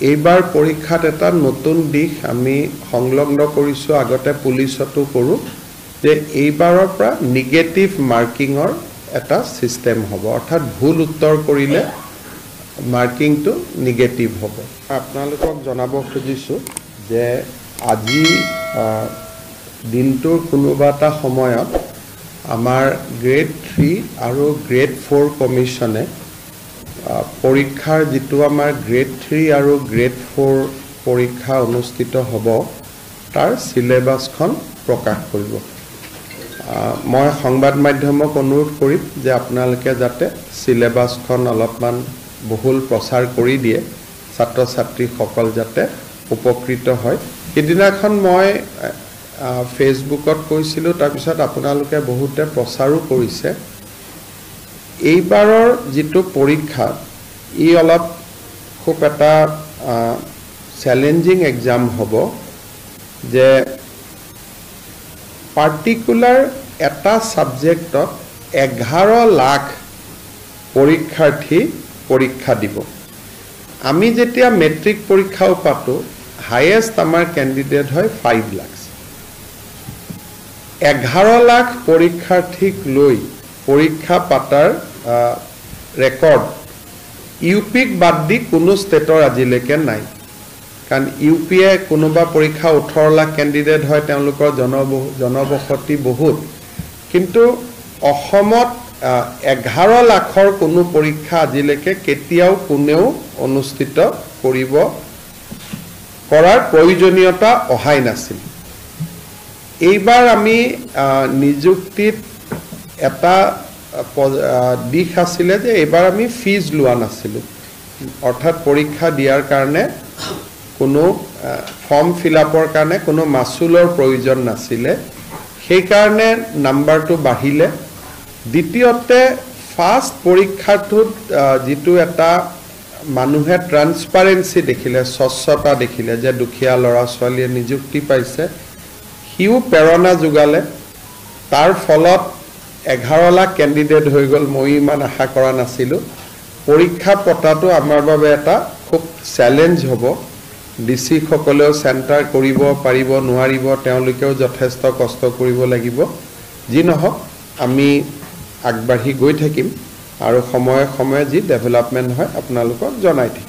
এইবাৰ পৰীক্ষাত এটা নতুন দিশ আমি সংলগ্ন কৰিছো আগতে পুলিচতো কৰো যে এইবাৰৰ পৰা নেগেটিভ মাৰ্কিংৰ এটা সিস্টেম হ'ব অৰ্থাৎ ভুল উত্তৰ কৰিলে মাৰ্কিংটো নেগেটিভ হ'ব আপোনালোকক জনাব খুজিছো যে আজি দিনটোৰ কোনোবা এটা সময়ত আমাৰ গ্ৰেড 3 আৰু গ্ৰেড 4 কমিশনে পৰীক্ষাৰ যেটো আমাৰ গ্ৰেড 3 আৰু গ্ৰেড 4 পৰীক্ষা অনুষ্ঠিত হ'ব তাৰ সিলেবাসখন প্ৰকাশ কৰিব মই সংবাদ মাধ্যমক অনুৰোধ কৰিম যে আপোনালোকে যাতে সিলেবাসখন অলপমান বহুল প্ৰচাৰ কৰি দিয়ে ছাত্ৰ ছাত্ৰী সকল যাতে উপকৃত হয় এদিনাখন মই ফেসবুকত কৈছিলো তাৰ পিছত আপোনালোকে বহুতে প্ৰচাৰো কৰিছে এইবাৰৰ যেটো পৰীক্ষা ই অলপ খুব এটা চ্যালেঞ্জিং এক্সাম হ'ব যে পাৰ্টিকুলাৰ এটা সাবজেক্টত 11 লাখ পৰীক্ষাৰ্থী পৰীক্ষা দিব আমি যেতিয়া মেট্ৰিক পৰীক্ষাও পাতো হাইয়েস্ট আমাৰ ক্যান্ডিডেট হয় 5 লাখ 11 লাখ পৰীক্ষাৰ্থীক লৈ পৰীক্ষা পাতাৰ ৰেকৰ্ড ইউপিক বাদ দি কোনো ষ্টেটৰ আজিলৈকে নাই কাৰণ ইউপিয়ে কোনোবা পৰীক্ষা 18 লাখ ক্যান্ডিডেট হয় তেওঁলোকৰ জনবসতি বহুত কিন্তু অসমত 11 লাখৰ কোনো পৰীক্ষা আজিলৈকে কেতিয়াও কোনেও অনুষ্ঠিত কৰাৰ প্ৰয়োজনীয়তা অহাই নাছিল এইবাৰ আমি নিযুক্তিত এটা দিশ আছিলে যে এবাৰ আমি ফিজ লোৱা নাছিলো অৰ্থাৎ পৰীক্ষা দিয়াৰ কাৰণে কোনো ফৰ্ম ফিলআপৰ কাৰণে কোনো মাসুলৰ প্ৰয়োজন নাছিলে সেই কাৰণে নাম্বাৰটো বাঢ়িলে দ্বিতীয়তে ফাৰ্স্ট পৰীক্ষাটোত যেটো এটা মানুহে ট্ৰান্সপাৰেন্সি দেখিলে স্বচ্ছতা দেখিলে যে দুখীয়া লৰা ছোৱালীয়ে নিযুক্তি পাইছে হিউ প্ৰেৰণা যোগালে তাৰ ফলত 11 লাখ ক্যান্ডিডেট হৈ গল মই ইমান আশা কৰা নাছিলো পৰীক্ষা পতাটো আমাৰ বাবে এটা খুব চ্যালেঞ্জ হ'ব ডিসি সকলেও সেন্টাৰ কৰিব পাৰিব নোৱাৰিব তেওঁলোকেও যথেষ্ট কষ্ট কৰিব লাগিব যি নহওক আমি আগবাঢ়ি গৈ থাকিম আৰু সময়ে সময়ে যি ডেভেলপমেন্ট হয় আপোনালোকক জনাই থাকিম